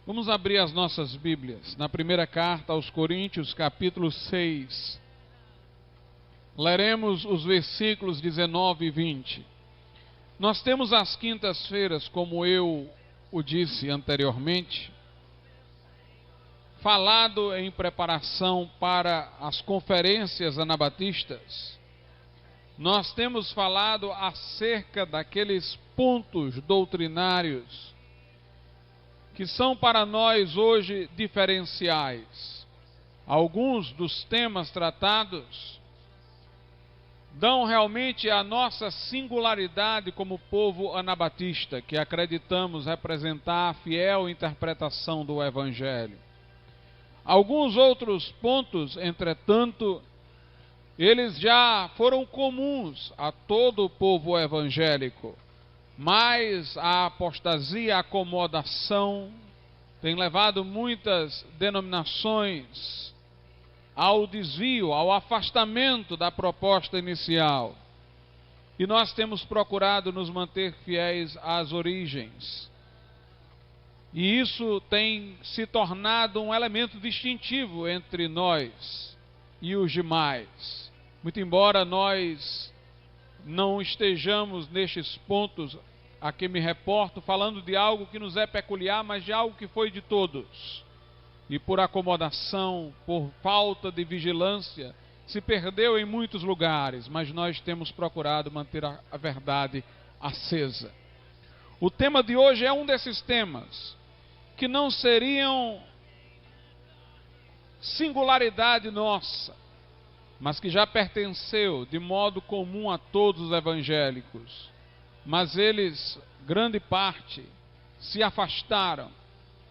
Vamos abrir as nossas Bíblias na primeira carta aos Coríntios, capítulo 6. Leremos os versículos 19 e 20. Nós temos às quintas-feiras, como eu o disse anteriormente, falado em preparação para as conferências anabatistas. Nós temos falado acerca daqueles pontos doutrinários que são para nós hoje diferenciais. Alguns dos temas tratados dão realmente a nossa singularidade como povo anabatista, que acreditamos representar a fiel interpretação do Evangelho. Alguns outros pontos, entretanto, eles já foram comuns a todo o povo evangélico, mas a apostasia, a acomodação, tem levado muitas denominações ao desvio, ao afastamento da proposta inicial. E nós temos procurado nos manter fiéis às origens. E isso tem se tornado um elemento distintivo entre nós e os demais. Muito embora nós não estejamos nestes pontos a que me reporto, falando de algo que nos é peculiar, mas de algo que foi de todos. E por acomodação, por falta de vigilância, se perdeu em muitos lugares, mas nós temos procurado manter a verdade acesa. O tema de hoje é um desses temas que não seriam singularidade nossa, mas que já pertenceu de modo comum a todos os evangélicos. Mas eles, grande parte, se afastaram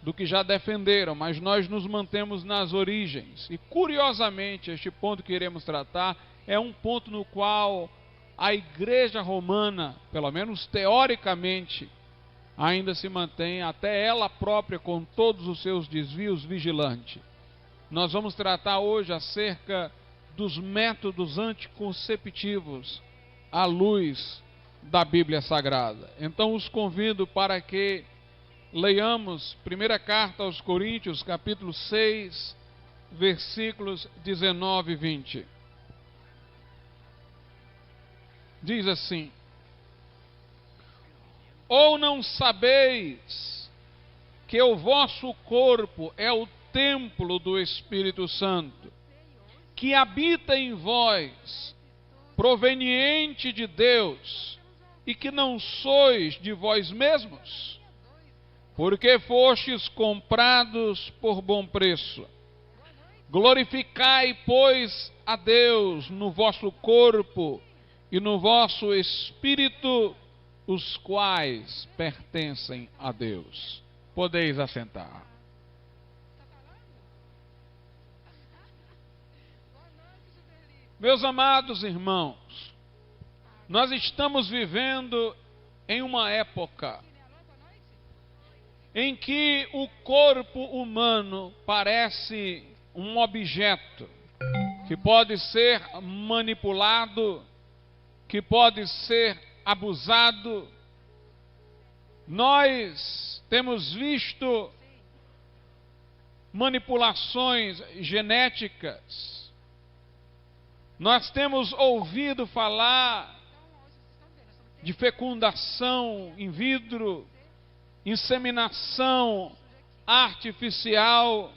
do que já defenderam, mas nós nos mantemos nas origens. E curiosamente, este ponto que iremos tratar é um ponto no qual a Igreja Romana, pelo menos teoricamente, ainda se mantém, até ela própria, com todos os seus desvios, vigilante. Nós vamos tratar hoje acerca dos métodos anticonceptivos à luz da Bíblia Sagrada. Então os convido para que leiamos primeira carta aos Coríntios, capítulo 6, versículos 19 e 20. Diz assim: ou não sabeis que o vosso corpo é o templo do Espírito Santo, que habita em vós, proveniente de Deus, e que não sois de vós mesmos? Porque fostes comprados por bom preço. Glorificai, pois, a Deus no vosso corpo e no vosso espírito, os quais pertencem a Deus. Podeis assentar. Meus amados irmãos, nós estamos vivendo em uma época em que o corpo humano parece um objeto que pode ser manipulado, que pode ser abusado. Nós temos visto manipulações genéticas. Nós temos ouvido falar de fecundação in vitro, inseminação artificial.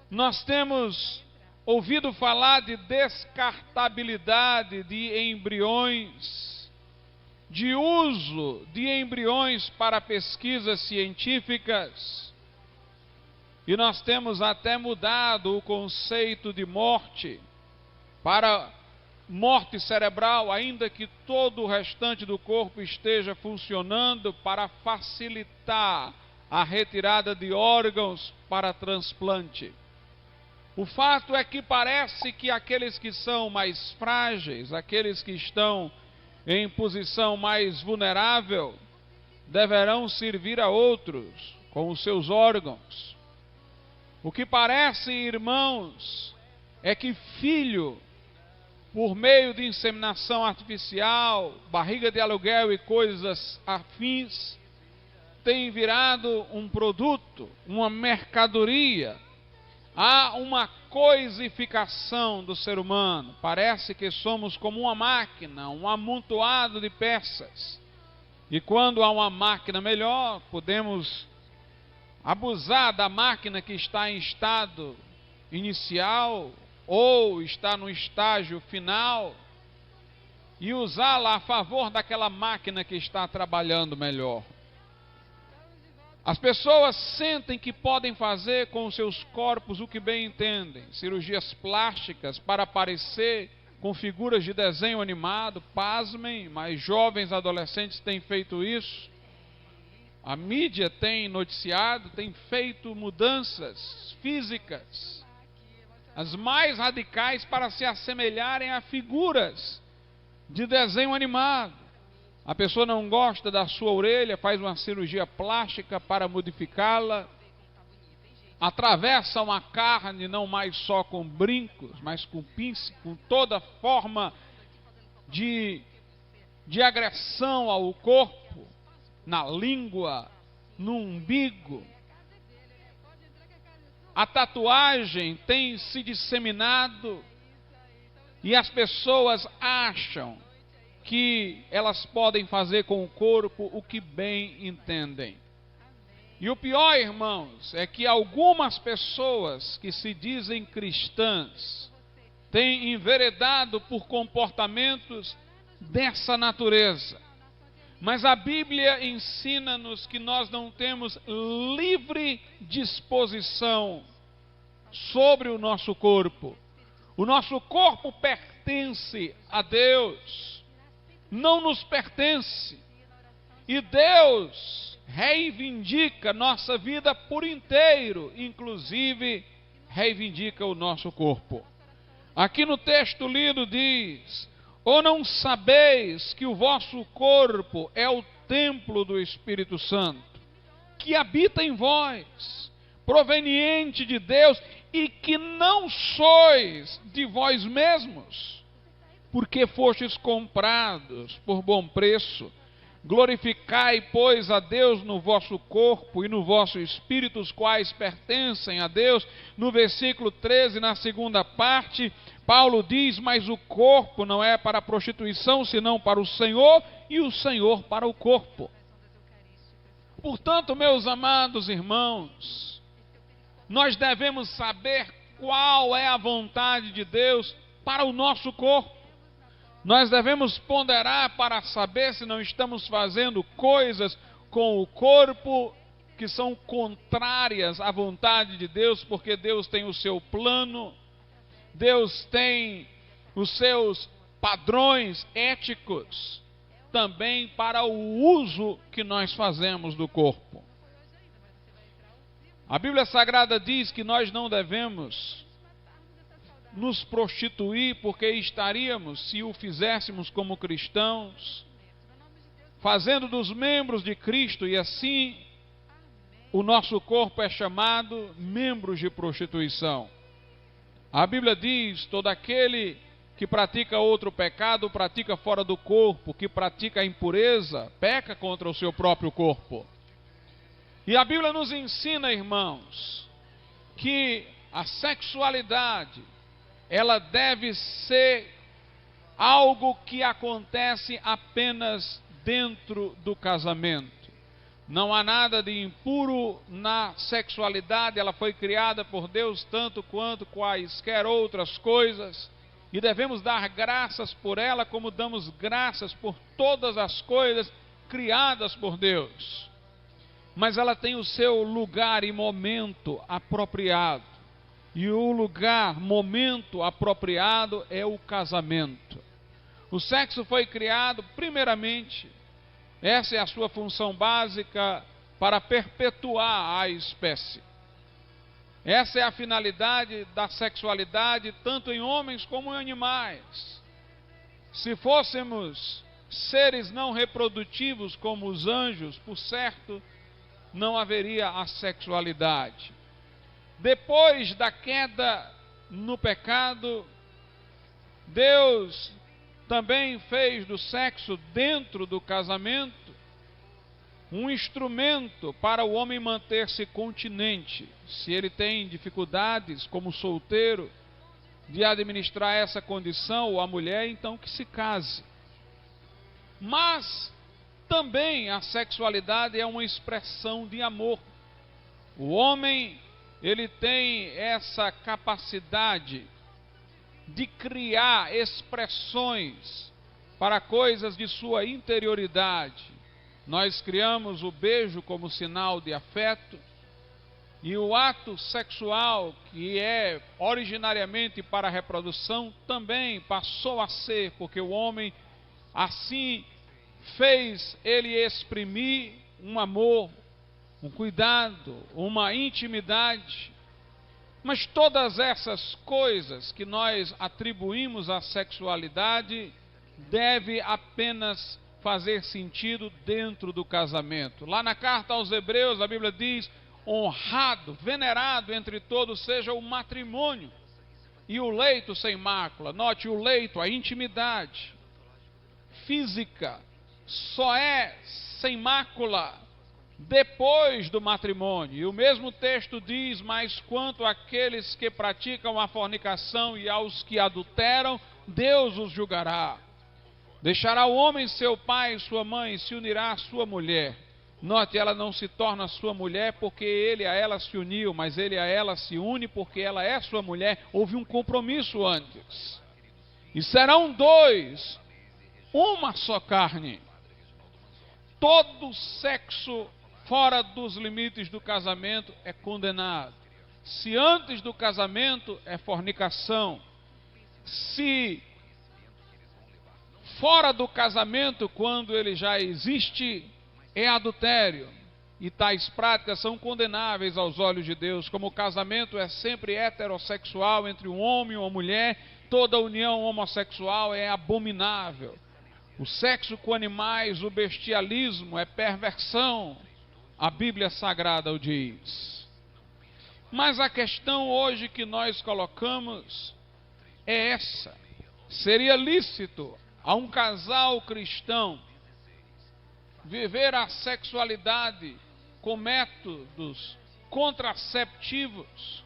Nós temos ouvido falar de descartabilidade de embriões, de uso de embriões para pesquisas científicas. E nós temos até mudado o conceito de morte para morte cerebral, ainda que todo o restante do corpo esteja funcionando, para facilitar a retirada de órgãos para transplante. O fato é que parece que aqueles que são mais frágeis, aqueles que estão em posição mais vulnerável, deverão servir a outros com os seus órgãos. O que parece, irmãos, é que filho, por meio de inseminação artificial, barriga de aluguel e coisas afins, tem virado um produto, uma mercadoria. Há uma coisificação do ser humano. Parece que somos como uma máquina, um amontoado de peças. E quando há uma máquina melhor, podemos abusar da máquina que está em estado inicial ou está no estágio final e usá-la a favor daquela máquina que está trabalhando melhor. As pessoas sentem que podem fazer com os seus corpos o que bem entendem. Cirurgias plásticas para aparecer com figuras de desenho animado. Pasmem, mas jovens adolescentes têm feito isso. A mídia tem noticiado, tem feito mudanças físicas, as mais radicais, para se assemelharem a figuras de desenho animado. A pessoa não gosta da sua orelha, faz uma cirurgia plástica para modificá-la. Atravessam a carne não mais só com brincos, mas com pince, com toda forma de agressão ao corpo, na língua, no umbigo. A tatuagem tem se disseminado e as pessoas acham que elas podem fazer com o corpo o que bem entendem. E o pior, irmãos, é que algumas pessoas que se dizem cristãs têm enveredado por comportamentos dessa natureza. Mas a Bíblia ensina-nos que nós não temos livre disposição sobre o nosso corpo. O nosso corpo pertence a Deus, não nos pertence. E Deus reivindica nossa vida por inteiro, inclusive reivindica o nosso corpo. Aqui no texto lido diz: ou não sabeis que o vosso corpo é o templo do Espírito Santo, que habita em vós, proveniente de Deus, e que não sois de vós mesmos, porque fostes comprados por bom preço. Glorificai, pois, a Deus no vosso corpo e no vosso espírito, os quais pertencem a Deus. No versículo 13, na segunda parte, Paulo diz: mas o corpo não é para a prostituição, senão para o Senhor, e o Senhor para o corpo. Portanto, meus amados irmãos, nós devemos saber qual é a vontade de Deus para o nosso corpo. Nós devemos ponderar para saber se não estamos fazendo coisas com o corpo que são contrárias à vontade de Deus, porque Deus tem o seu plano, Deus tem os seus padrões éticos também para o uso que nós fazemos do corpo. A Bíblia Sagrada diz que nós não devemos nos prostituir, porque estaríamos, se o fizéssemos como cristãos, fazendo dos membros de Cristo, e assim o nosso corpo é chamado membros de prostituição. A Bíblia diz: todo aquele que pratica outro pecado, pratica fora do corpo, que pratica a impureza, peca contra o seu próprio corpo. E a Bíblia nos ensina, irmãos, que a sexualidade, ela deve ser algo que acontece apenas dentro do casamento. Não há nada de impuro na sexualidade, ela foi criada por Deus tanto quanto quaisquer outras coisas, e devemos dar graças por ela, como damos graças por todas as coisas criadas por Deus. Mas ela tem o seu lugar e momento apropriado. E o lugar, momento apropriado é o casamento. O sexo foi criado, primeiramente, essa é a sua função básica, para perpetuar a espécie. Essa é a finalidade da sexualidade, tanto em homens como em animais. Se fôssemos seres não reprodutivos como os anjos, por certo, não haveria a sexualidade. Depois da queda no pecado, Deus também fez do sexo dentro do casamento um instrumento para o homem manter-se continente. Se ele tem dificuldades como solteiro de administrar essa condição, ou a mulher, então que se case. Mas também a sexualidade é uma expressão de amor. O homem, ele tem essa capacidade de criar expressões para coisas de sua interioridade. Nós criamos o beijo como sinal de afeto, e o ato sexual, que é originariamente para a reprodução, também passou a ser, porque o homem assim fez ele exprimir um amor, um cuidado, uma intimidade. Mas todas essas coisas que nós atribuímos à sexualidade deve apenas fazer sentido dentro do casamento. Lá na carta aos Hebreus, a Bíblia diz: honrado, venerado entre todos seja o matrimônio e o leito sem mácula. Note, o leito, a intimidade física, só é sem mácula depois do matrimônio. E o mesmo texto diz: mas quanto àqueles que praticam a fornicação e aos que adulteram, Deus os julgará. Deixará o homem seu pai e sua mãe, e se unirá à sua mulher. Note, ela não se torna sua mulher porque ele a ela se uniu, mas ele a ela se une porque ela é sua mulher. Houve um compromisso antes. E serão dois, uma só carne. Todo sexo fora dos limites do casamento é condenado. Se antes do casamento é fornicação, se fora do casamento, quando ele já existe, é adultério. E tais práticas são condenáveis aos olhos de Deus. Como o casamento é sempre heterossexual entre um homem e uma mulher, toda união homossexual é abominável. O sexo com animais, o bestialismo é perversão. A Bíblia Sagrada o diz. Mas a questão hoje que nós colocamos é essa: seria lícito a um casal cristão viver a sexualidade com métodos contraceptivos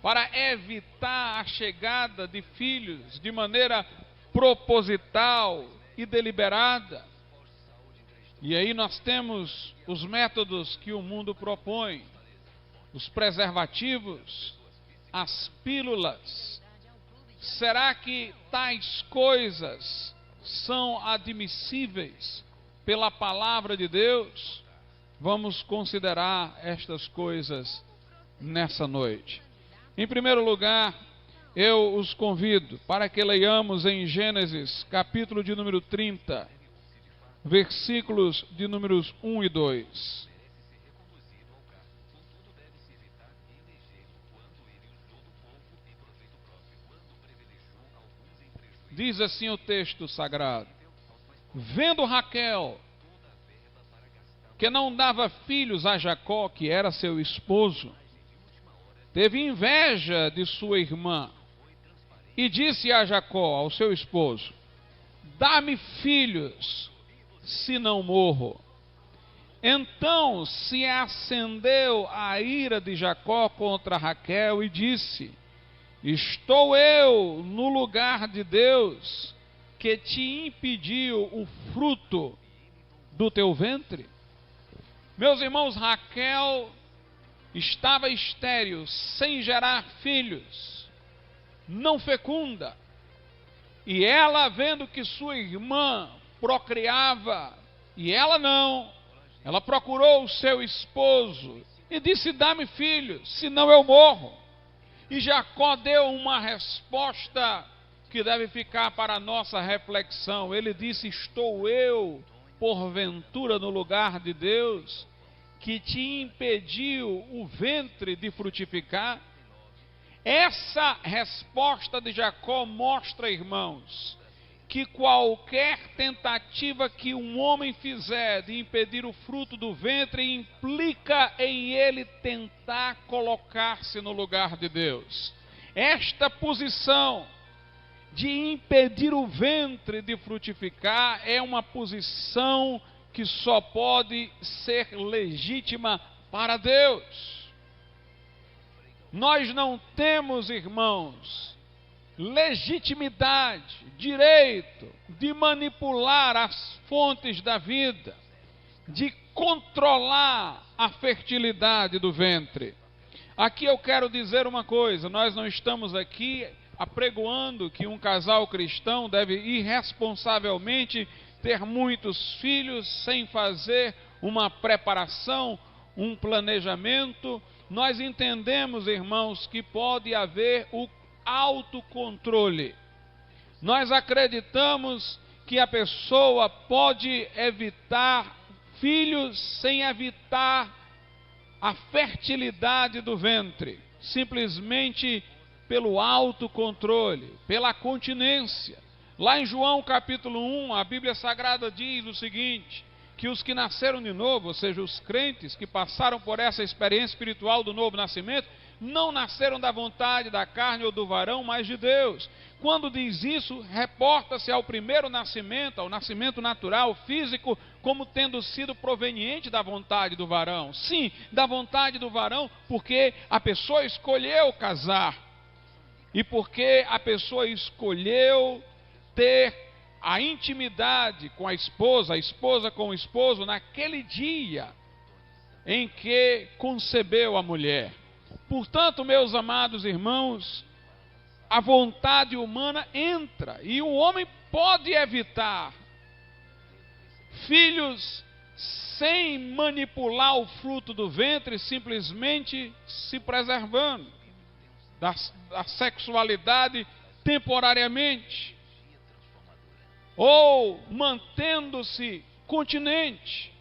para evitar a chegada de filhos de maneira proposital e deliberada? E aí nós temos os métodos que o mundo propõe: os preservativos, as pílulas. Será que tais coisas são admissíveis pela palavra de Deus? Vamos considerar estas coisas nessa noite. Em primeiro lugar, eu os convido para que leiamos em Gênesis, capítulo de número 30, versículos de números 1 e 2. Diz assim o texto sagrado: vendo Raquel que não dava filhos a Jacó, que era seu esposo, teve inveja de sua irmã e disse a Jacó, ao seu esposo: dá-me filhos, se não morro. Então se acendeu a ira de Jacó contra Raquel e disse: estou eu no lugar de Deus que te impediu o fruto do teu ventre? Meus irmãos, Raquel estava estéril, sem gerar filhos, não fecunda. E ela, vendo que sua irmã procriava e ela não, ela procurou o seu esposo e disse: dá-me filhos, senão eu morro. E Jacó deu uma resposta que deve ficar para a nossa reflexão. Ele disse: estou eu, porventura, no lugar de Deus, que te impediu o ventre de frutificar? Essa resposta de Jacó mostra, irmãos, que qualquer tentativa que um homem fizer de impedir o fruto do ventre implica em ele tentar colocar-se no lugar de Deus. Esta posição de impedir o ventre de frutificar é uma posição que só pode ser legítima para Deus. Nós não temos, irmãos, legitimidade, direito de manipular as fontes da vida, de controlar a fertilidade do ventre. Aqui eu quero dizer uma coisa: nós não estamos aqui apregoando que um casal cristão deve irresponsavelmente ter muitos filhos sem fazer uma preparação, um planejamento. Nós entendemos, irmãos, que pode haver o autocontrole. Nós acreditamos que a pessoa pode evitar filhos sem evitar a fertilidade do ventre, simplesmente pelo autocontrole, pela continência. Lá em João capítulo 1, a Bíblia Sagrada diz o seguinte: que os que nasceram de novo, ou seja, os crentes que passaram por essa experiência espiritual do novo nascimento, não nasceram da vontade da carne ou do varão, mas de Deus. Quando diz isso, reporta-se ao primeiro nascimento, ao nascimento natural, físico, como tendo sido proveniente da vontade do varão. Sim, da vontade do varão, porque a pessoa escolheu casar. E porque a pessoa escolheu ter a intimidade com a esposa com o esposo, naquele dia em que concebeu a mulher. Portanto, meus amados irmãos, a vontade humana entra e o homem pode evitar filhos sem manipular o fruto do ventre, simplesmente se preservando da sexualidade temporariamente, ou mantendo-se continente.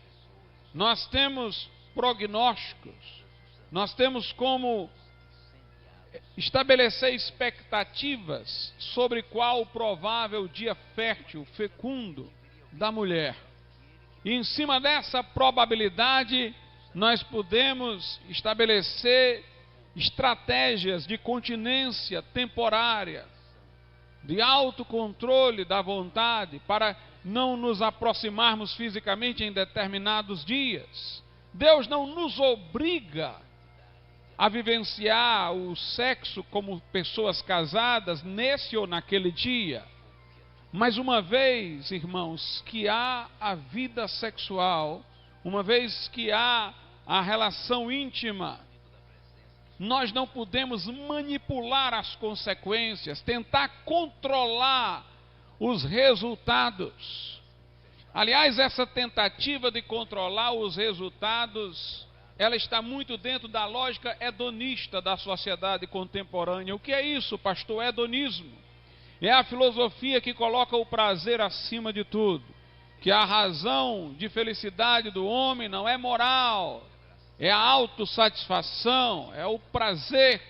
Nós temos prognósticos, nós temos como estabelecer expectativas sobre qual o provável dia fértil, fecundo da mulher. E em cima dessa probabilidade, nós podemos estabelecer estratégias de continência temporária, de autocontrole da vontade, para não nos aproximarmos fisicamente em determinados dias. Deus não nos obriga a vivenciar o sexo como pessoas casadas nesse ou naquele dia. Mas uma vez, irmãos, que há a vida sexual, uma vez que há a relação íntima, nós não podemos manipular as consequências, tentar controlar os resultados. Aliás, essa tentativa de controlar os resultados, ela está muito dentro da lógica hedonista da sociedade contemporânea. O que é isso, pastor? Hedonismo. É a filosofia que coloca o prazer acima de tudo. Que a razão de felicidade do homem não é moral, é a autossatisfação, é o prazer.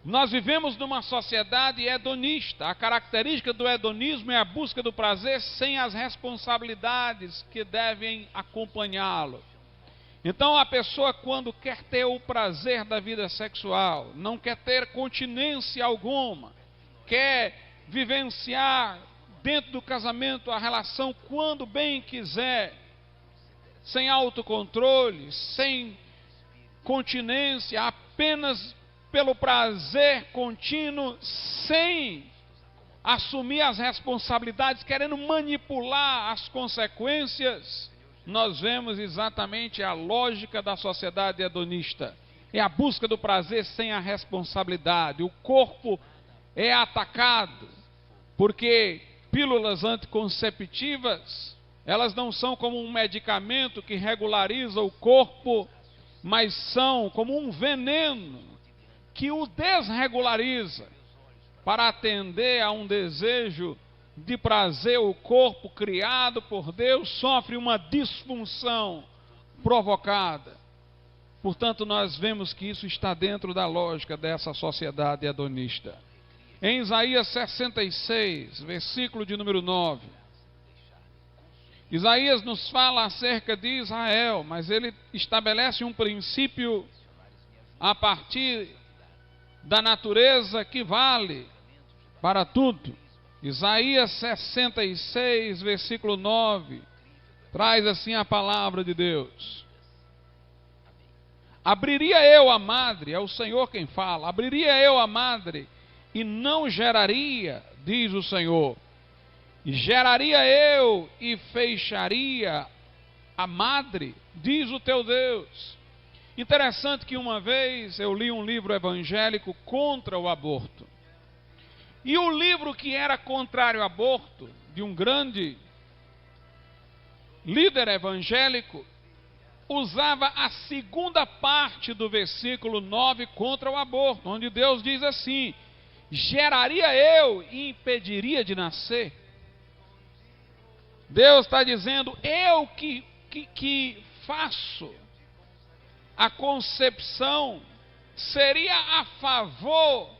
Nós vivemos numa sociedade hedonista. A característica do hedonismo é a busca do prazer sem as responsabilidades que devem acompanhá-lo. Então a pessoa, quando quer ter o prazer da vida sexual, não quer ter continência alguma, quer vivenciar dentro do casamento a relação quando bem quiser, sem autocontrole, sem continência, apenas pelo prazer contínuo, sem assumir as responsabilidades, querendo manipular as consequências, nós vemos exatamente a lógica da sociedade hedonista. É a busca do prazer sem a responsabilidade. O corpo é atacado, porque pílulas anticonceptivas, elas não são como um medicamento que regulariza o corpo, mas são como um veneno que o desregulariza. Para atender a um desejo de prazer, o corpo criado por Deus sofre uma disfunção provocada. Portanto, nós vemos que isso está dentro da lógica dessa sociedade hedonista. Em Isaías 66, versículo de número 9, Isaías nos fala acerca de Israel, mas ele estabelece um princípio a partir da natureza que vale para tudo. Isaías 66, versículo 9, Traz assim a palavra de Deus. Abriria eu a madre, é o Senhor quem fala, abriria eu a madre e não geraria, diz o Senhor. Geraria eu e fecharia a madre, diz o teu Deus. Interessante que uma vez eu li um livro evangélico contra o aborto. E o livro que era contrário ao aborto, de um grande líder evangélico, usava a segunda parte do versículo 9 contra o aborto, onde Deus diz assim: geraria eu e impediria de nascer. Deus está dizendo, eu que faço a concepção, seria a favor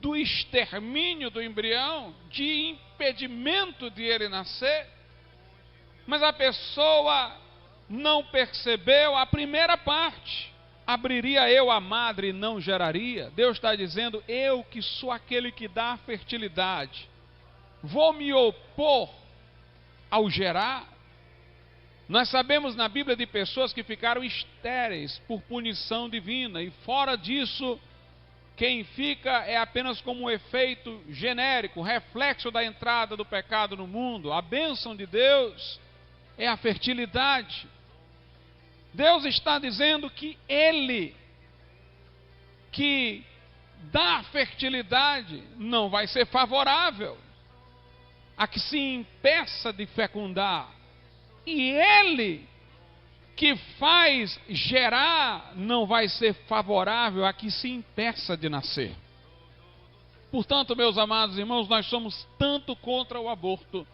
do extermínio do embrião, de impedimento de ele nascer. Mas a pessoa não percebeu a primeira parte. Abriria eu a madre e não geraria? Deus está dizendo, eu que sou aquele que dá a fertilidade, vou me opor ao gerar? Nós sabemos na Bíblia de pessoas que ficaram estéreis por punição divina, e fora disso, quem fica é apenas como um efeito genérico, reflexo da entrada do pecado no mundo. A bênção de Deus é a fertilidade. Deus está dizendo que Ele, que dá fertilidade, não vai ser favorável a que se impeça de fecundar. E Ele, que faz gerar, não vai ser favorável a que se impeça de nascer. Portanto, meus amados irmãos, nós somos tanto contra o aborto,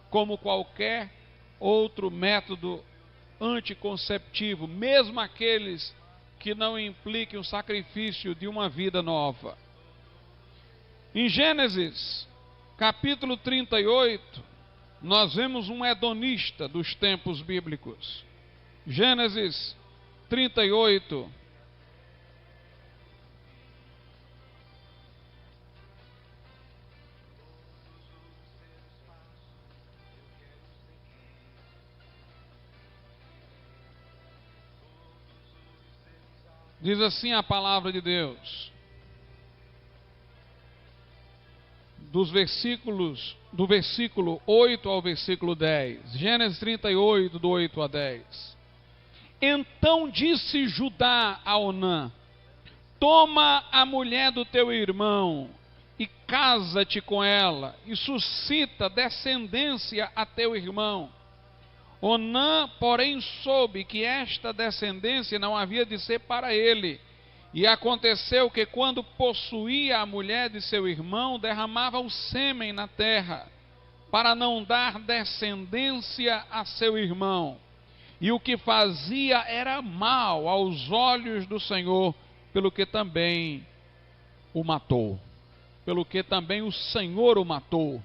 como qualquer outro método anticonceptivo, mesmo aqueles que não impliquem o sacrifício de uma vida nova. Em Gênesis, capítulo 38, nós vemos um hedonista dos tempos bíblicos. Gênesis 38. Diz assim a palavra de Deus, do versículo 8 ao versículo 10, Gênesis 38, do 8 a 10. Então disse Judá a Onã: toma a mulher do teu irmão e casa-te com ela, e suscita descendência a teu irmão. Onã, porém, soube que esta descendência não havia de ser para ele. E aconteceu que, quando possuía a mulher de seu irmão, derramava o sêmen na terra, para não dar descendência a seu irmão. E o que fazia era mal aos olhos do Senhor, pelo que também o matou. Pelo que também o Senhor o matou.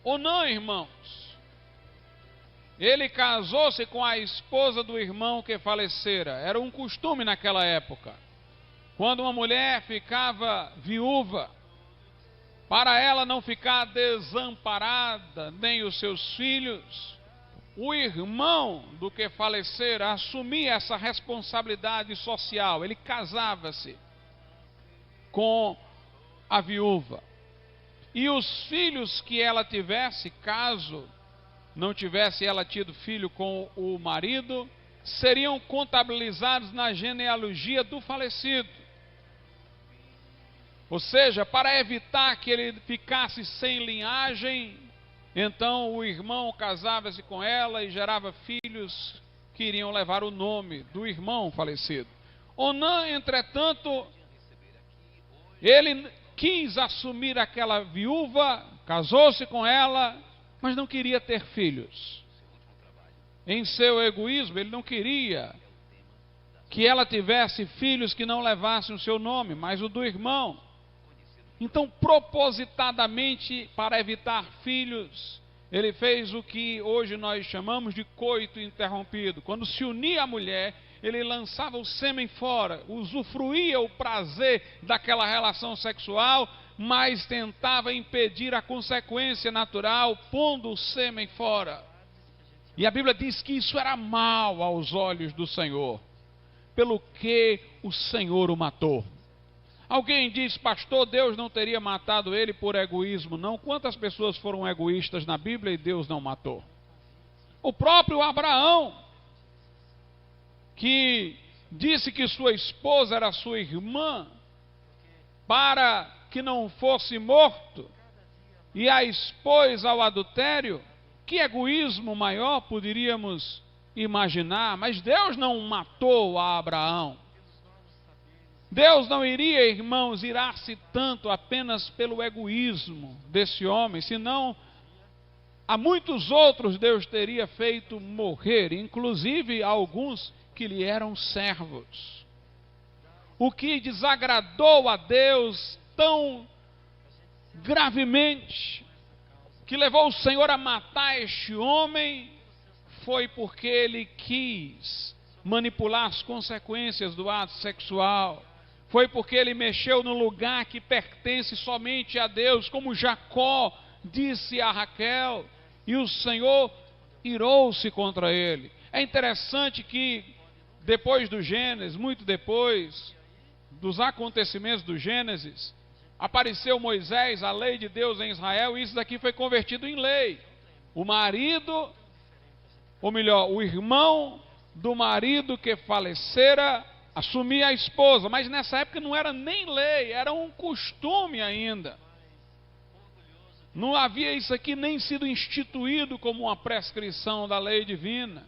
Onã, irmãos, ele casou-se com a esposa do irmão que falecera. Era um costume naquela época. Quando uma mulher ficava viúva, para ela não ficar desamparada, nem os seus filhos, o irmão do que falecera assumia essa responsabilidade social. Ele casava-se com a viúva. E os filhos que ela tivesse, caso não tivesse ela tido filho com o marido, seriam contabilizados na genealogia do falecido. Ou seja, para evitar que ele ficasse sem linhagem, então o irmão casava-se com ela e gerava filhos que iriam levar o nome do irmão falecido. Onã, entretanto, ele quis assumir aquela viúva, casou-se com ela, mas não queria ter filhos. Em seu egoísmo, ele não queria que ela tivesse filhos que não levassem o seu nome, mas o do irmão. Então, propositadamente, para evitar filhos, ele fez o que hoje nós chamamos de coito interrompido. Quando se unia à mulher, ele lançava o sêmen fora, usufruía o prazer daquela relação sexual, mas tentava impedir a consequência natural, pondo o sêmen fora. E a Bíblia diz que isso era mal aos olhos do Senhor, pelo que o Senhor o matou. Alguém diz, pastor, Deus não teria matado ele por egoísmo, não? Quantas pessoas foram egoístas na Bíblia e Deus não matou? O próprio Abraão, que disse que sua esposa era sua irmã, para que não fosse morto, e a expôs ao adultério. Que egoísmo maior poderíamos imaginar? Mas Deus não matou a Abraão. Deus não iria, irmãos, irar-se tanto apenas pelo egoísmo desse homem, senão a muitos outros Deus teria feito morrer, inclusive alguns que lhe eram servos. O que desagradou a Deus tão gravemente, que levou o Senhor a matar este homem, foi porque ele quis manipular as consequências do ato sexual. Foi porque ele mexeu no lugar que pertence somente a Deus, como Jacó disse a Raquel, e o Senhor irou-se contra ele. É interessante que depois do Gênesis, muito depois dos acontecimentos do Gênesis, apareceu Moisés, a lei de Deus em Israel, e isso daqui foi convertido em lei. O marido, ou melhor, o irmão do marido que falecera, assumia a esposa, mas nessa época não era nem lei, era um costume ainda. Não havia isso aqui nem sido instituído como uma prescrição da lei divina.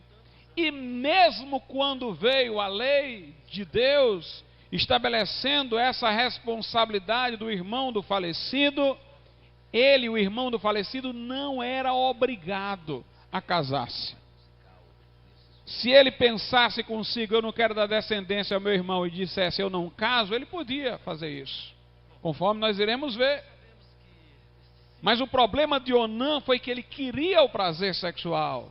E mesmo quando veio a lei de Deus, estabelecendo essa responsabilidade do irmão do falecido, ele, o irmão do falecido, não era obrigado a casar-se. Se ele pensasse consigo, eu não quero dar descendência ao meu irmão, e dissesse, eu não caso, ele podia fazer isso, conforme nós iremos ver. Mas o problema de Onã foi que ele queria o prazer sexual,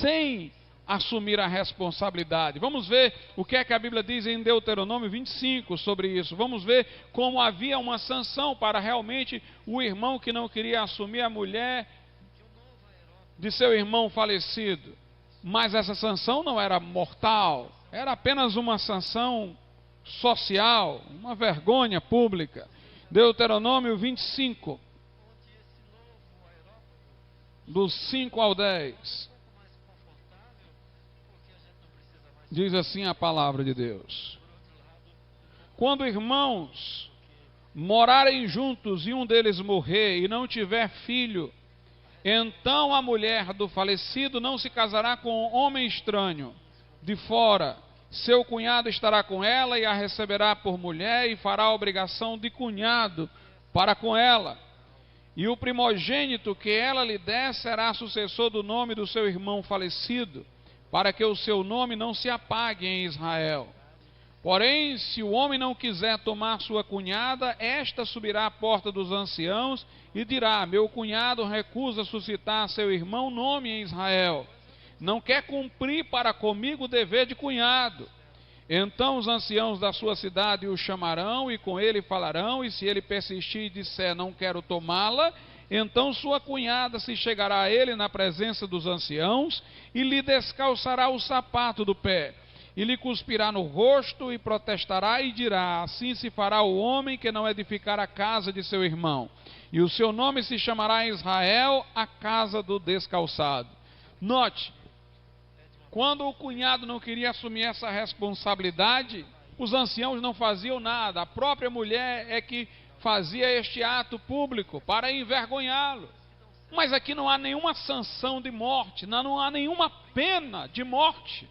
sem assumir a responsabilidade. Vamos ver o que é que a Bíblia diz em Deuteronômio 25 sobre isso. Vamos ver como havia uma sanção para realmente o irmão que não queria assumir a mulher de seu irmão falecido. Mas essa sanção não era mortal, era apenas uma sanção social, uma vergonha pública. Deuteronômio 25, dos 5 ao 10. Diz assim a palavra de Deus: quando irmãos morarem juntos e um deles morrer e não tiver filho, então a mulher do falecido não se casará com homem estranho de fora. Seu cunhado estará com ela e a receberá por mulher e fará a obrigação de cunhado para com ela. E o primogênito que ela lhe der será sucessor do nome do seu irmão falecido, para que o seu nome não se apague em Israel. Porém, se o homem não quiser tomar sua cunhada, esta subirá à porta dos anciãos e dirá, meu cunhado recusa suscitar a seu irmão nome em Israel. Não quer cumprir para comigo o dever de cunhado. Então os anciãos da sua cidade o chamarão e com ele falarão, e se ele persistir e disser, não quero tomá-la, então sua cunhada se chegará a ele na presença dos anciãos e lhe descalçará o sapato do pé. E lhe cuspirá no rosto e protestará e dirá, assim se fará o homem que não edificar a casa de seu irmão. E o seu nome se chamará em Israel, a casa do descalçado. Note, quando o cunhado não queria assumir essa responsabilidade, os anciãos não faziam nada. A própria mulher é que fazia este ato público para envergonhá-lo. Mas aqui não há nenhuma sanção de morte, não há nenhuma pena de morte.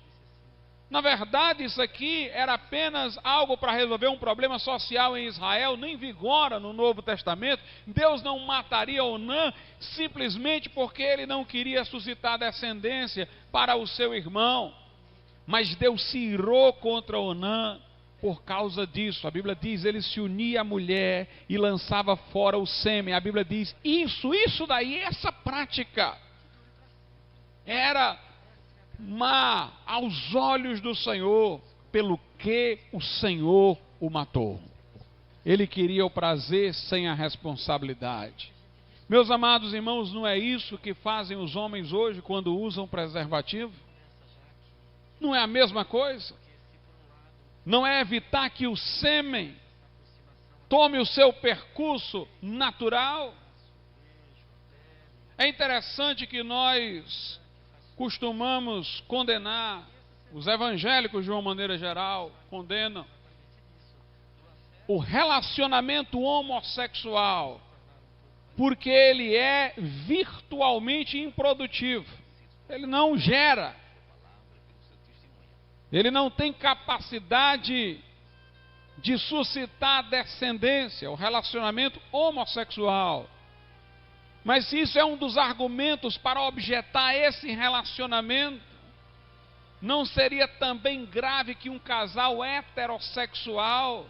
Na verdade, isso aqui era apenas algo para resolver um problema social em Israel, nem vigora no Novo Testamento. Deus não mataria Onã simplesmente porque ele não queria suscitar descendência para o seu irmão. Mas Deus se irou contra Onã por causa disso. A Bíblia diz, ele se unia à mulher e lançava fora o sêmen. A Bíblia diz, isso daí, essa prática era má aos olhos do Senhor, pelo que o Senhor o matou. Ele queria o prazer sem a responsabilidade. Meus amados irmãos, não é isso que fazem os homens hoje quando usam preservativo? Não é a mesma coisa? Não é evitar que o sêmen tome o seu percurso natural? É interessante que nós costumamos condenar, os evangélicos de uma maneira geral condenam o relacionamento homossexual, porque ele é virtualmente improdutivo. Ele não gera. Ele não tem capacidade de suscitar descendência, o relacionamento homossexual. Mas se isso é um dos argumentos para objetar esse relacionamento, não seria também grave que um casal heterossexual,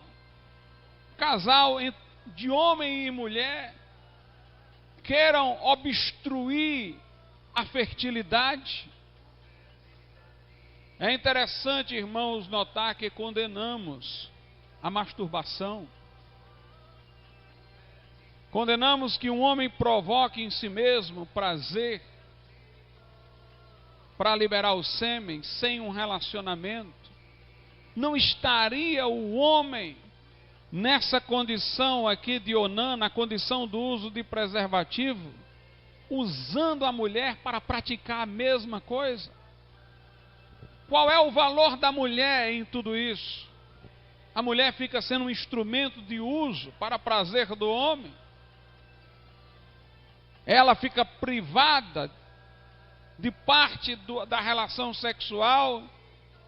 casal de homem e mulher, queiram obstruir a fertilidade? É interessante, irmãos, notar que condenamos a masturbação. Condenamos que um homem provoque em si mesmo prazer para liberar o sêmen sem um relacionamento. Não estaria o homem nessa condição aqui de Onã, na condição do uso de preservativo, usando a mulher para praticar a mesma coisa? Qual é o valor da mulher em tudo isso? A mulher fica sendo um instrumento de uso para prazer do homem? Ela fica privada de parte da relação sexual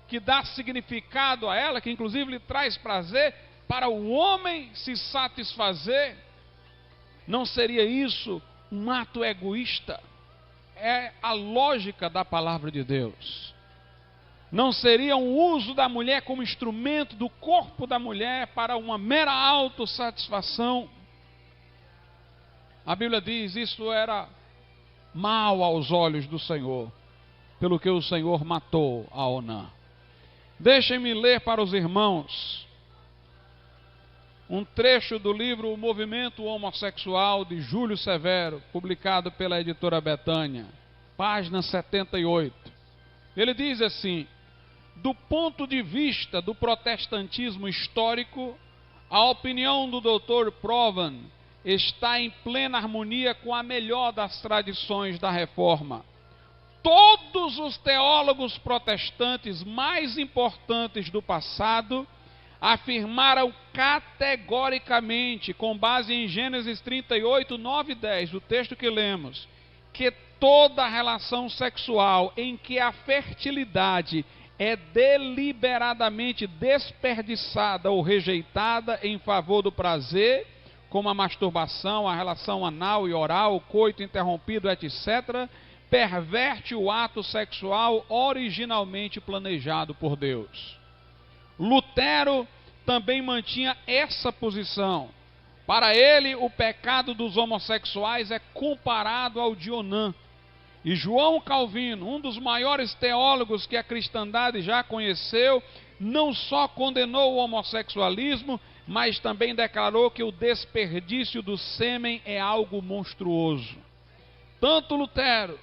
que dá significado a ela, que inclusive lhe traz prazer, para o homem se satisfazer? Não seria isso um ato egoísta? É a lógica da palavra de Deus. Não seria um uso da mulher como instrumento do corpo da mulher para uma mera autossatisfação? A Bíblia diz: isso era mal aos olhos do Senhor, pelo que o Senhor matou a Onã. Deixem-me ler para os irmãos um trecho do livro O Movimento Homossexual, de Júlio Severo, publicado pela editora Betânia, página 78. Ele diz assim: do ponto de vista do protestantismo histórico, a opinião do Dr. Provan está em plena harmonia com a melhor das tradições da Reforma. Todos os teólogos protestantes mais importantes do passado afirmaram categoricamente, com base em Gênesis 38, 9 e 10, o texto que lemos, que toda relação sexual em que a fertilidade é deliberadamente desperdiçada ou rejeitada em favor do prazer, como a masturbação, a relação anal e oral, o coito interrompido, etc., perverte o ato sexual originalmente planejado por Deus. Lutero também mantinha essa posição. Para ele, o pecado dos homossexuais é comparado ao de Onã. E João Calvino, um dos maiores teólogos que a cristandade já conheceu, não só condenou o homossexualismo, mas também declarou que o desperdício do sêmen é algo monstruoso. Tanto Lutero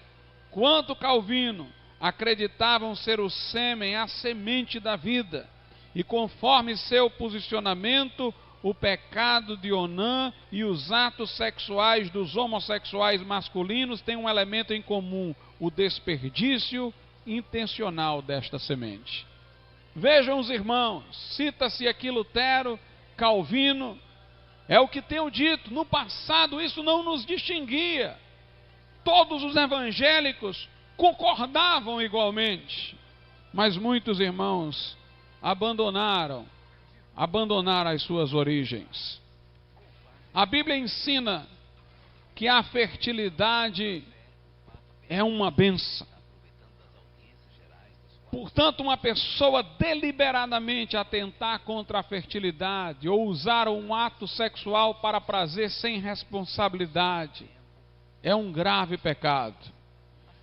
quanto Calvino acreditavam ser o sêmen a semente da vida, e conforme seu posicionamento, o pecado de Onã e os atos sexuais dos homossexuais masculinos têm um elemento em comum: o desperdício intencional desta semente. Vejam os irmãos, cita-se aqui Lutero, Calvino, é o que tenho dito, no passado isso não nos distinguia. Todos os evangélicos concordavam igualmente, mas muitos irmãos abandonaram as suas origens. A Bíblia ensina que a fertilidade é uma bênção. Portanto, uma pessoa deliberadamente atentar contra a fertilidade ou usar um ato sexual para prazer sem responsabilidade é um grave pecado.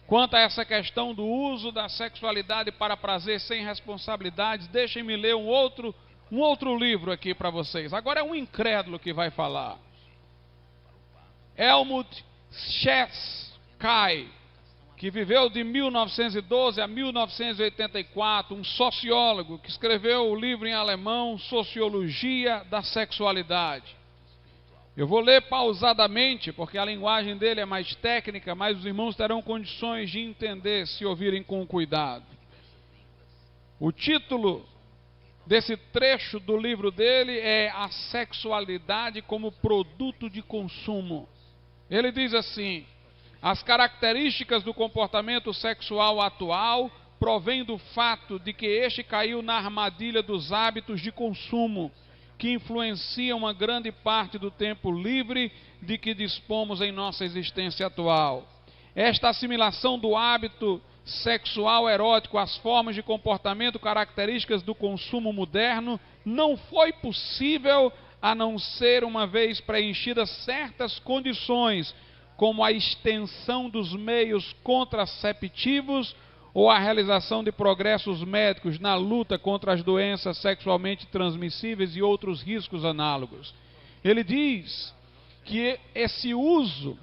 Quanto a essa questão do uso da sexualidade para prazer sem responsabilidade, deixem-me ler um outro livro aqui para vocês. Agora é um incrédulo que vai falar. Helmut Ches Kai, que viveu de 1912 a 1984, um sociólogo que escreveu o livro em alemão Sociologia da Sexualidade. Eu vou ler pausadamente, porque a linguagem dele é mais técnica, mas os irmãos terão condições de entender se ouvirem com cuidado. O título desse trecho do livro dele é A Sexualidade como Produto de Consumo. Ele diz assim: as características do comportamento sexual atual provêm do fato de que este caiu na armadilha dos hábitos de consumo, que influenciam uma grande parte do tempo livre de que dispomos em nossa existência atual. Esta assimilação do hábito sexual erótico às formas de comportamento características do consumo moderno não foi possível a não ser uma vez preenchidas certas condições, como a extensão dos meios contraceptivos ou a realização de progressos médicos na luta contra as doenças sexualmente transmissíveis e outros riscos análogos. Ele diz que esse uso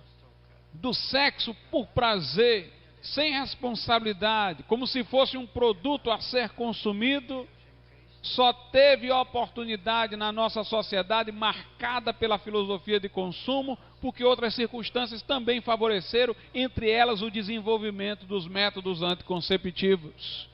do sexo por prazer, sem responsabilidade, como se fosse um produto a ser consumido, só teve oportunidade na nossa sociedade marcada pela filosofia de consumo, porque outras circunstâncias também favoreceram, entre elas o desenvolvimento dos métodos anticonceptivos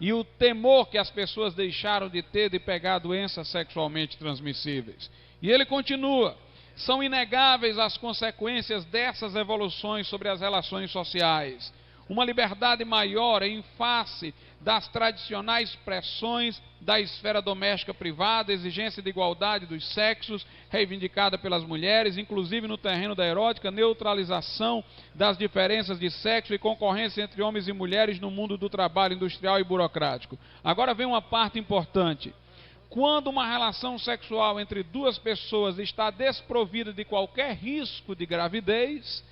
e o temor que as pessoas deixaram de ter de pegar doenças sexualmente transmissíveis. E ele continua: são inegáveis as consequências dessas evoluções sobre as relações sociais. Uma liberdade maior em face das tradicionais pressões da esfera doméstica privada, exigência de igualdade dos sexos, reivindicada pelas mulheres, inclusive no terreno da erótica, neutralização das diferenças de sexo e concorrência entre homens e mulheres no mundo do trabalho industrial e burocrático. Agora vem uma parte importante. Quando uma relação sexual entre duas pessoas está desprovida de qualquer risco de gravidez,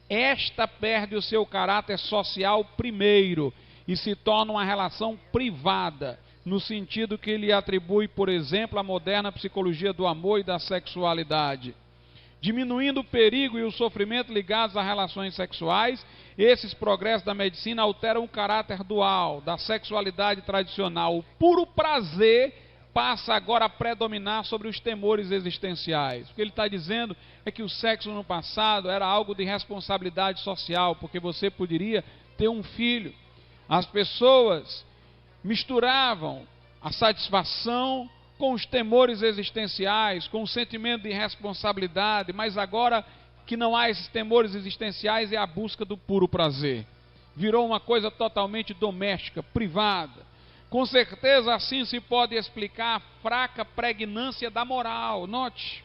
esta perde o seu caráter social primeiro e se torna uma relação privada, no sentido que lhe atribui, por exemplo, a moderna psicologia do amor e da sexualidade. Diminuindo o perigo e o sofrimento ligados a relações sexuais, esses progressos da medicina alteram o caráter dual da sexualidade tradicional. O puro prazer passa agora a predominar sobre os temores existenciais. O que ele está dizendo é que o sexo no passado era algo de responsabilidade social, porque você poderia ter um filho. As pessoas misturavam a satisfação com os temores existenciais, com o sentimento de responsabilidade, mas agora que não há esses temores existenciais, é a busca do puro prazer. Virou uma coisa totalmente doméstica, privada. Com certeza assim se pode explicar a fraca pregnância da moral, note,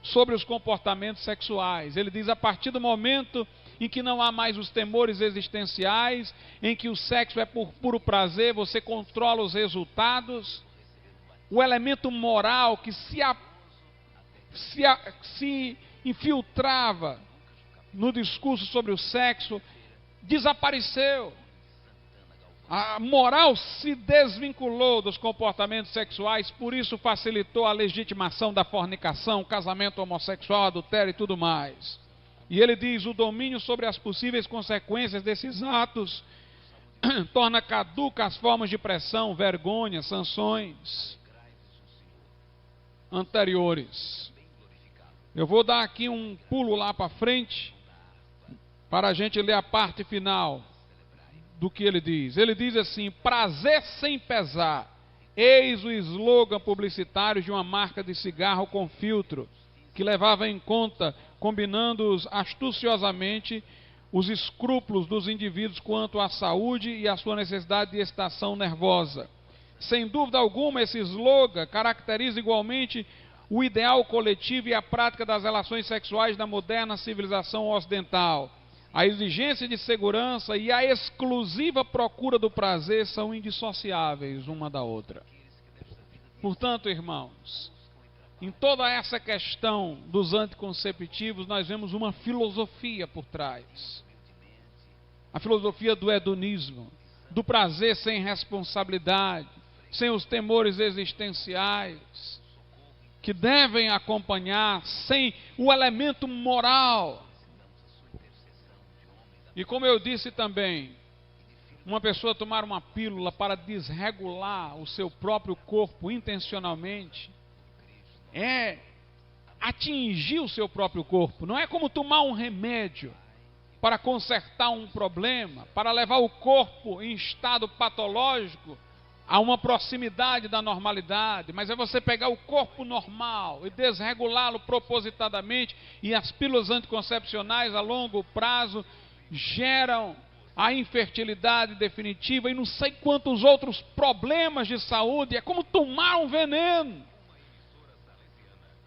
sobre os comportamentos sexuais. Ele diz: a partir do momento em que não há mais os temores existenciais, em que o sexo é por puro prazer, você controla os resultados, o elemento moral que se infiltrava no discurso sobre o sexo desapareceu. A moral se desvinculou dos comportamentos sexuais, por isso facilitou a legitimação da fornicação, casamento homossexual, adultério e tudo mais. E ele diz: o domínio sobre as possíveis consequências desses atos torna caduca as formas de pressão, vergonha, sanções anteriores. Eu vou dar aqui um pulo lá para frente, para a gente ler a parte final do que ele diz. Ele diz assim: prazer sem pesar, eis o slogan publicitário de uma marca de cigarro com filtro, que levava em conta, combinando-os astuciosamente, os escrúpulos dos indivíduos quanto à saúde e à sua necessidade de excitação nervosa. Sem dúvida alguma, esse slogan caracteriza igualmente o ideal coletivo e a prática das relações sexuais da moderna civilização ocidental. A exigência de segurança e a exclusiva procura do prazer são indissociáveis uma da outra. Portanto, irmãos, em toda essa questão dos anticonceptivos, nós vemos uma filosofia por trás. A filosofia do hedonismo, do prazer sem responsabilidade, sem os temores existenciais, que devem acompanhar, sem o elemento moral E como eu disse também, uma pessoa tomar uma pílula para desregular o seu próprio corpo intencionalmente é atingir o seu próprio corpo. Não é como tomar um remédio para consertar um problema, para levar o corpo em estado patológico a uma proximidade da normalidade, mas é você pegar o corpo normal e desregulá-lo propositadamente, e as pílulas anticoncepcionais a longo prazo geram a infertilidade definitiva e não sei quantos outros problemas de saúde. É como tomar um veneno.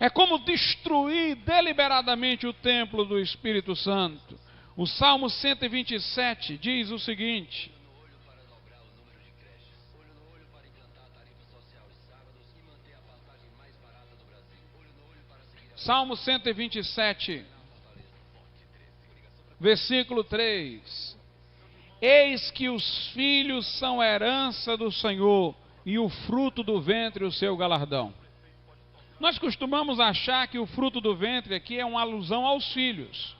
É como destruir deliberadamente o templo do Espírito Santo. O Salmo 127 diz o seguinte: Salmo 127, versículo 3: Eis que os filhos são herança do Senhor, e o fruto do ventre o seu galardão. Nós costumamos achar que o fruto do ventre aqui é uma alusão aos filhos.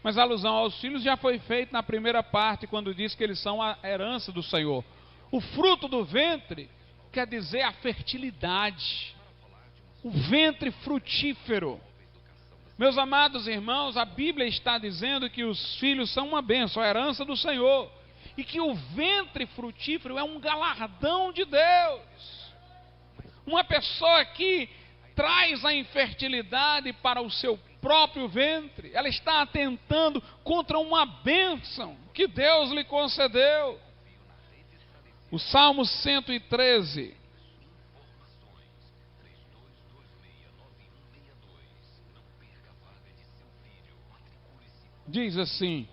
Mas a alusão aos filhos já foi feita na primeira parte, quando diz que eles são a herança do Senhor. O fruto do ventre quer dizer a fertilidade, o ventre frutífero. Meus amados irmãos, a Bíblia está dizendo que os filhos são uma bênção, a herança do Senhor. E que o ventre frutífero é um galardão de Deus. Uma pessoa que traz a infertilidade para o seu próprio ventre, ela está atentando contra uma bênção que Deus lhe concedeu. O Salmo 113, diz assim,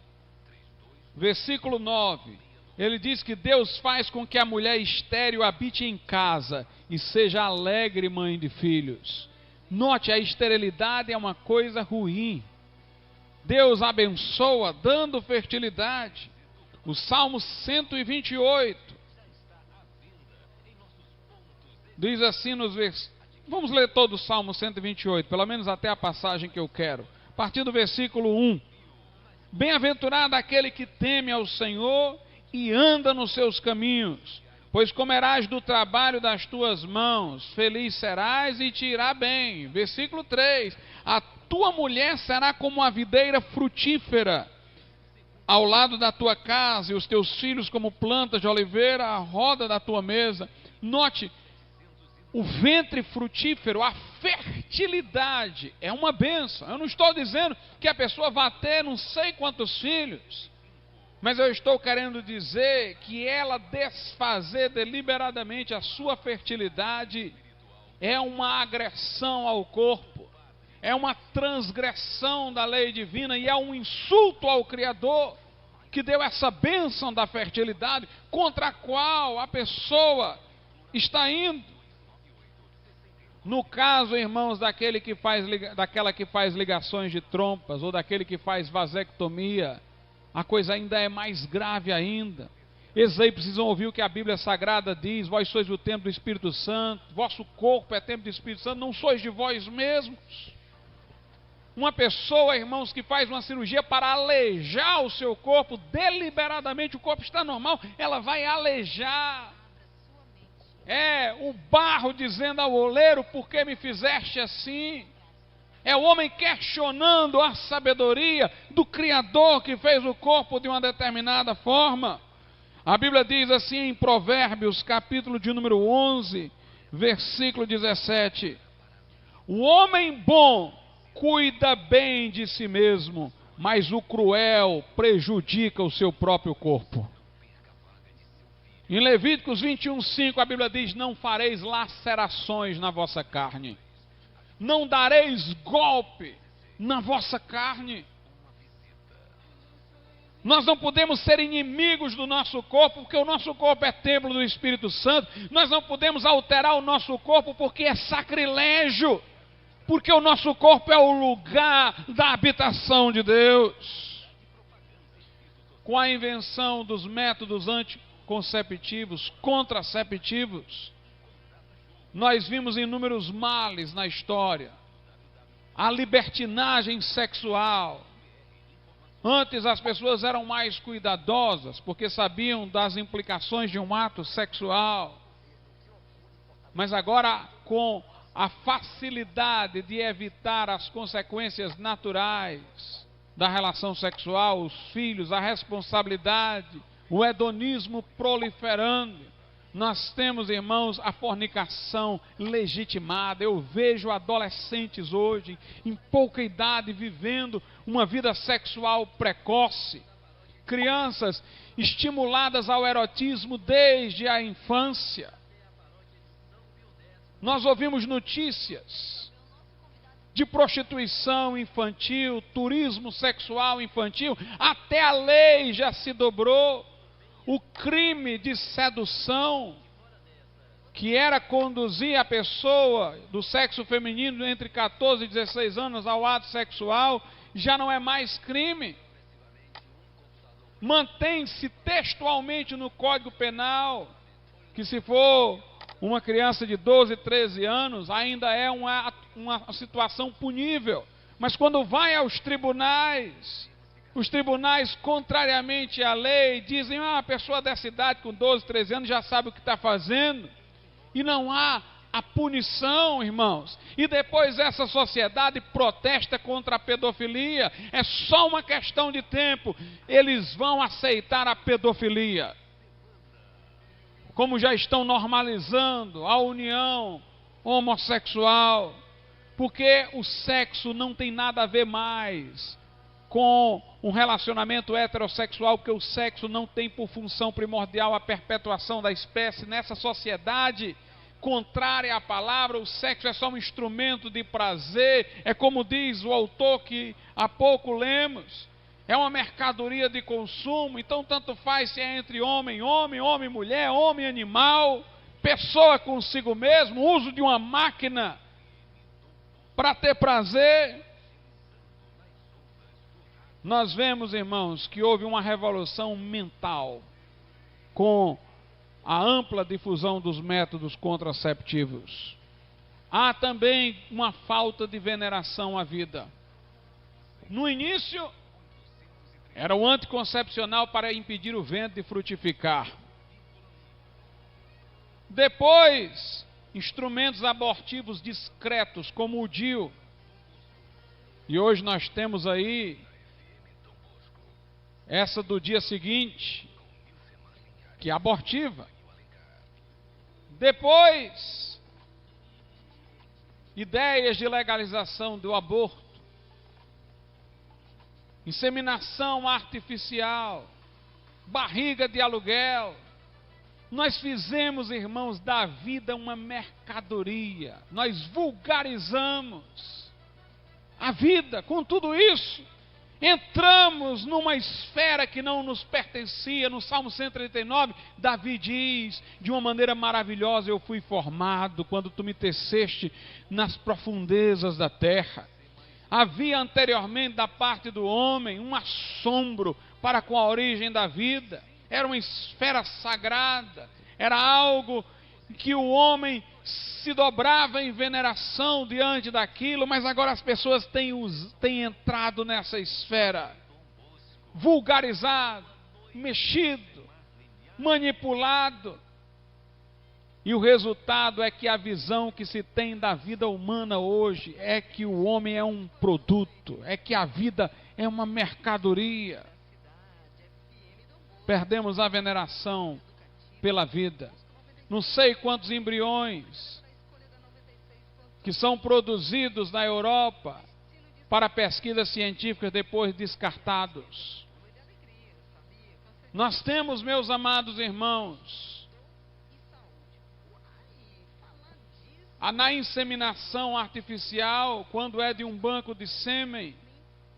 versículo 9, ele diz que Deus faz com que a mulher estéril habite em casa e seja alegre mãe de filhos. Note, a esterilidade é uma coisa ruim. Deus abençoa dando fertilidade. O Salmo 128 diz assim nos versículos. Vamos ler todo o Salmo 128, pelo menos até a passagem que eu quero. A partir do versículo 1. Bem-aventurado aquele que teme ao Senhor e anda nos seus caminhos, pois comerás do trabalho das tuas mãos, feliz serás e te irá bem. Versículo 3, a tua mulher será como a videira frutífera ao lado da tua casa, e os teus filhos como plantas de oliveira à roda da tua mesa. Note, o ventre frutífero, a fertilidade é uma bênção. Eu não estou dizendo que a pessoa vá ter não sei quantos filhos, mas eu estou querendo dizer que ela desfazer deliberadamente a sua fertilidade é uma agressão ao corpo, é uma transgressão da lei divina e é um insulto ao Criador que deu essa bênção da fertilidade, contra a qual a pessoa está indo. No caso, irmãos, daquela que faz ligações de trompas ou daquele que faz vasectomia, a coisa ainda é mais grave ainda. Esses aí precisam ouvir o que a Bíblia Sagrada diz: vós sois o templo do Espírito Santo, vosso corpo é templo do Espírito Santo, não sois de vós mesmos. Uma pessoa, irmãos, que faz uma cirurgia para alejar o seu corpo, deliberadamente, o corpo está normal, ela vai alejar. É o barro dizendo ao oleiro: por que me fizeste assim? É o homem questionando a sabedoria do Criador que fez o corpo de uma determinada forma. A Bíblia diz assim em Provérbios, capítulo de número 11, versículo 17: o homem bom cuida bem de si mesmo, mas o cruel prejudica o seu próprio corpo. Em Levíticos 21:5 a Bíblia diz: não fareis lacerações na vossa carne, não dareis golpe na vossa carne. Nós não podemos ser inimigos do nosso corpo, porque o nosso corpo é templo do Espírito Santo. Nós não podemos alterar o nosso corpo, porque é sacrilégio, porque o nosso corpo é o lugar da habitação de Deus. Com a invenção dos métodos anticonceptivos, contraceptivos, nós vimos inúmeros males na história. A libertinagem sexual, Antes as pessoas eram mais cuidadosas, porque sabiam das implicações de um ato sexual. Mas agora, com a facilidade de evitar as consequências naturais da relação sexual, os filhos, a responsabilidade, o hedonismo proliferando, nós temos, irmãos, a fornicação legitimada. Eu vejo adolescentes hoje, em pouca idade, vivendo uma vida sexual precoce. Crianças estimuladas ao erotismo desde a infância. Nós ouvimos notícias de prostituição infantil, turismo sexual infantil, até a lei já se dobrou. O crime de sedução, que era conduzir a pessoa do sexo feminino entre 14 e 16 anos ao ato sexual, já não é mais crime. Mantém-se textualmente no Código Penal que se for uma criança de 12, 13 anos, ainda é uma situação punível. Mas quando vai aos tribunais, os tribunais, contrariamente à lei, dizem: a pessoa dessa idade, com 12, 13 anos, já sabe o que está fazendo. E não há a punição, irmãos. E depois essa sociedade protesta contra a pedofilia. É só uma questão de tempo. Eles vão aceitar a pedofilia. Como já estão normalizando a união homossexual. Porque o sexo não tem nada a ver mais com um relacionamento heterossexual, porque o sexo não tem por função primordial a perpetuação da espécie. Nessa sociedade contrária à palavra, o sexo é só um instrumento de prazer, é como diz o autor que há pouco lemos, é uma mercadoria de consumo. Então tanto faz se é entre homem, mulher, homem, animal, pessoa consigo mesmo, uso de uma máquina para ter prazer. Nós vemos, irmãos, que houve uma revolução mental com a ampla difusão dos métodos contraceptivos. Há também uma falta de veneração à vida. No início, era o anticoncepcional para impedir o vento de frutificar. Depois, instrumentos abortivos discretos, como o DIU. E hoje nós temos aí essa do dia seguinte, que é abortiva. Depois, ideias de legalização do aborto, inseminação artificial, barriga de aluguel. Nós fizemos, irmãos, da vida uma mercadoria. Nós vulgarizamos a vida com tudo isso. Entramos numa esfera que não nos pertencia. No Salmo 139, Davi diz, de uma maneira maravilhosa: eu fui formado quando tu me teceste nas profundezas da terra. Havia anteriormente da parte do homem um assombro para com a origem da vida. Era uma esfera sagrada, era algo que o homem se dobrava em veneração diante daquilo, mas agora as pessoas têm entrado nessa esfera, vulgarizado, mexido, manipulado, e o resultado é que a visão que se tem da vida humana hoje é que o homem é um produto, é que a vida é uma mercadoria. Perdemos a veneração pela vida. Não sei quantos embriões que são produzidos na Europa para pesquisas científicas depois descartados. Nós temos, meus amados irmãos, na inseminação artificial, quando é de um banco de sêmen,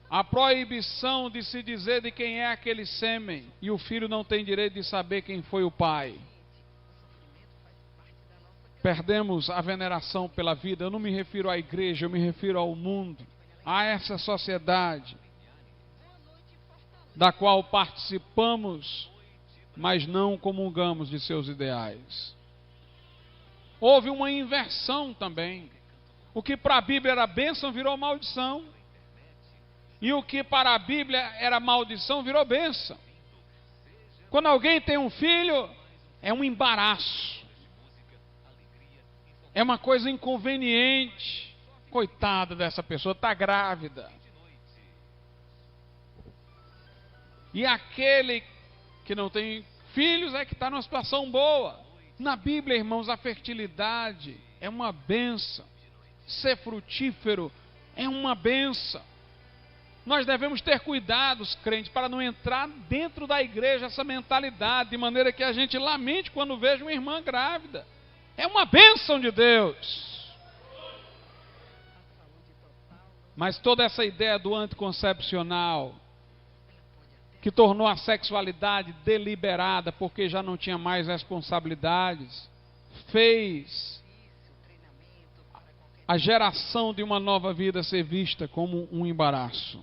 a proibição de se dizer de quem é aquele sêmen, e o filho não tem direito de saber quem foi o pai. Perdemos a veneração pela vida. Eu não me refiro à igreja, eu me refiro ao mundo, a essa sociedade da qual participamos, mas não comungamos de seus ideais. Houve uma inversão também. O que para a Bíblia era bênção virou maldição. E o que para a Bíblia era maldição virou bênção. Quando alguém tem um filho, é um embaraço. É uma coisa inconveniente. Coitada dessa pessoa, está grávida. E aquele que não tem filhos é que está numa situação boa. Na Bíblia, irmãos, a fertilidade é uma bênção. Ser frutífero é uma bênção. Nós devemos ter cuidados, crentes, para não entrar dentro da igreja essa mentalidade, de maneira que a gente lamente quando veja uma irmã grávida. É uma bênção de Deus. Mas toda essa ideia do anticoncepcional, que tornou a sexualidade deliberada, porque já não tinha mais responsabilidades, fez a geração de uma nova vida ser vista como um embaraço.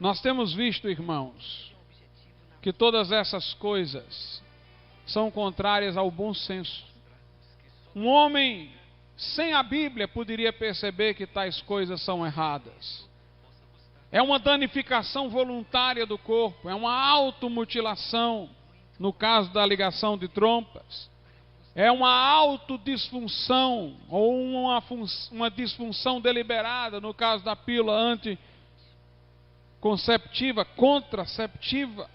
Nós temos visto, irmãos, que todas essas coisas são contrárias ao bom senso. Um homem sem a Bíblia poderia perceber que tais coisas são erradas. É uma danificação voluntária do corpo, é uma automutilação, no caso da ligação de trompas. É uma autodisfunção, ou uma disfunção deliberada, no caso da pílula anticonceptiva, contraceptiva.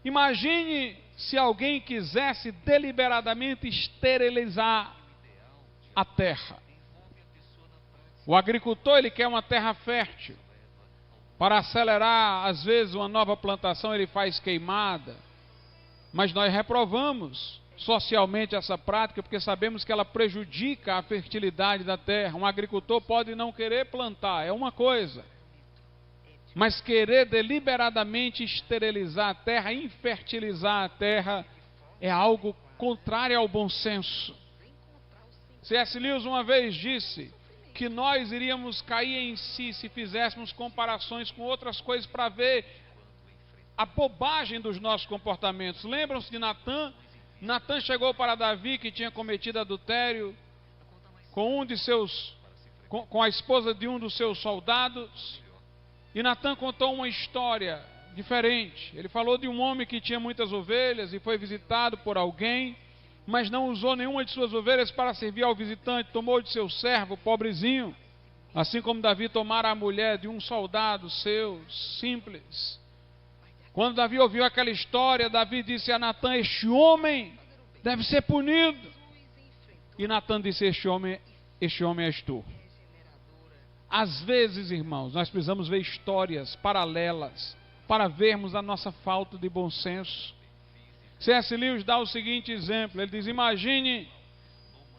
Imagine se alguém quisesse deliberadamente esterilizar a terra. O agricultor, ele quer uma terra fértil. Para acelerar, às vezes, uma nova plantação, ele faz queimada. Mas nós reprovamos socialmente essa prática, porque sabemos que ela prejudica a fertilidade da terra. Um agricultor pode não querer plantar, é uma coisa. Mas querer deliberadamente esterilizar a terra, infertilizar a terra, é algo contrário ao bom senso. C.S. Lewis uma vez disse que nós iríamos cair em si se fizéssemos comparações com outras coisas para ver a bobagem dos nossos comportamentos. Lembram-se de Natã? Natã chegou para Davi, que tinha cometido adultério com a esposa de um dos seus soldados. E Natã contou uma história diferente. Ele falou de um homem que tinha muitas ovelhas e foi visitado por alguém, mas não usou nenhuma de suas ovelhas para servir ao visitante, tomou de seu servo, pobrezinho, assim como Davi tomara a mulher de um soldado seu, simples. Quando Davi ouviu aquela história, Davi disse a Natã: este homem deve ser punido. E Natã disse: este homem és tu. Às vezes, irmãos, nós precisamos ver histórias paralelas para vermos a nossa falta de bom senso. C.S. Lewis dá o seguinte exemplo, ele diz: imagine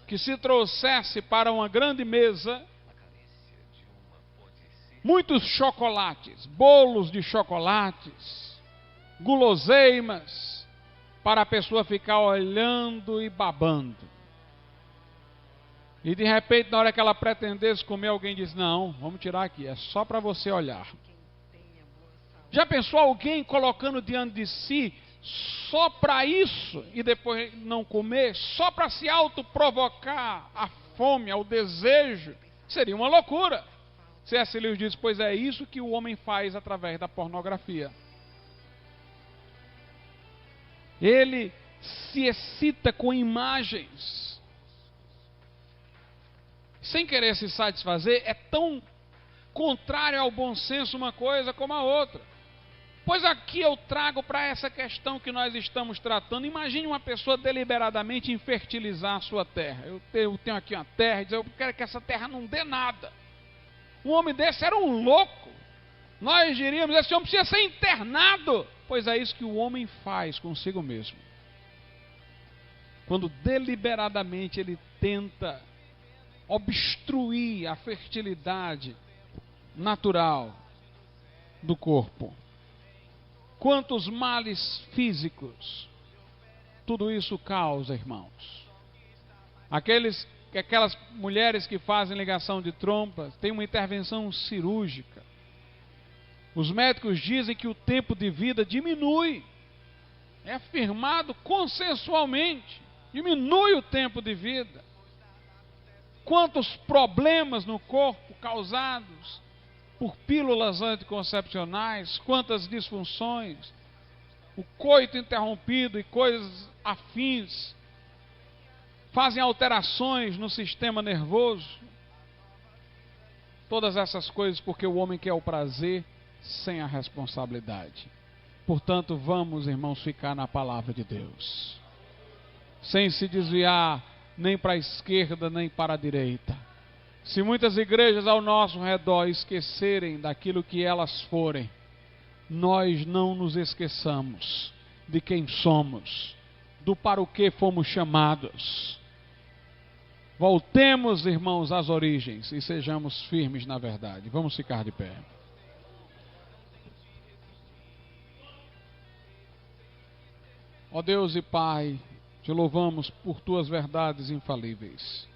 que se trouxesse para uma grande mesa muitos chocolates, bolos de chocolates, guloseimas, para a pessoa ficar olhando e babando. E de repente, na hora que ela pretendesse comer, alguém diz: não, vamos tirar aqui, é só para você olhar. Já pensou alguém colocando diante de si só para isso e depois não comer, só para se autoprovocar a fome, ao desejo? Seria uma loucura. C.S. Lewis diz: pois é isso que o homem faz através da pornografia. Ele se excita com imagens, sem querer se satisfazer. É tão contrário ao bom senso uma coisa como a outra. Pois aqui eu trago para essa questão que nós estamos tratando. Imagine uma pessoa deliberadamente infertilizar a sua terra. Eu tenho aqui uma terra e dizer: eu quero que essa terra não dê nada. Um homem desse era um louco. Nós diríamos: esse homem precisa ser internado. Pois é isso que o homem faz consigo mesmo. Quando deliberadamente ele tenta obstruir a fertilidade natural do corpo. Quantos males físicos tudo isso causa, irmãos. Aquelas mulheres que fazem ligação de trompas têm uma intervenção cirúrgica. Os médicos dizem que o tempo de vida diminui. É afirmado consensualmente. Diminui o tempo de vida. quantos problemas no corpo causados por pílulas anticoncepcionais, quantas disfunções, o coito interrompido e coisas afins, fazem alterações no sistema nervoso. Todas essas coisas porque o homem quer o prazer sem a responsabilidade. Portanto, vamos, irmãos, ficar na palavra de Deus, sem se desviar nem para a esquerda nem para a direita. Se muitas igrejas ao nosso redor esquecerem daquilo que elas forem, nós não nos esqueçamos de quem somos, do para o que fomos chamados. Voltemos, irmãos, às origens e sejamos firmes na verdade. Vamos ficar de pé. Ó Deus e Pai, te louvamos por tuas verdades infalíveis.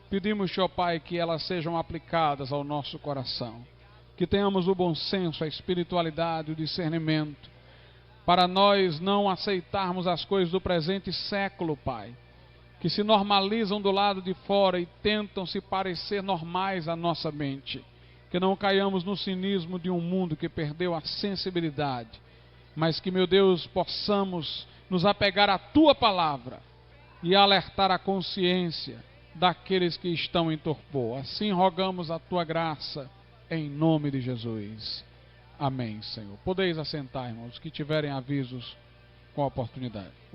Pedimos-te, ó Pai, que elas sejam aplicadas ao nosso coração. Que tenhamos o bom senso, a espiritualidade, o discernimento, para nós não aceitarmos as coisas do presente século, Pai, que se normalizam do lado de fora e tentam se parecer normais à nossa mente. Que não caiamos no cinismo de um mundo que perdeu a sensibilidade, mas que, meu Deus, possamos nos apegar à Tua palavra e alertar a consciência daqueles que estão em torpor. Assim rogamos a Tua graça, em nome de Jesus. Amém, Senhor. Podeis assentar, irmãos, que tiverem avisos com a oportunidade.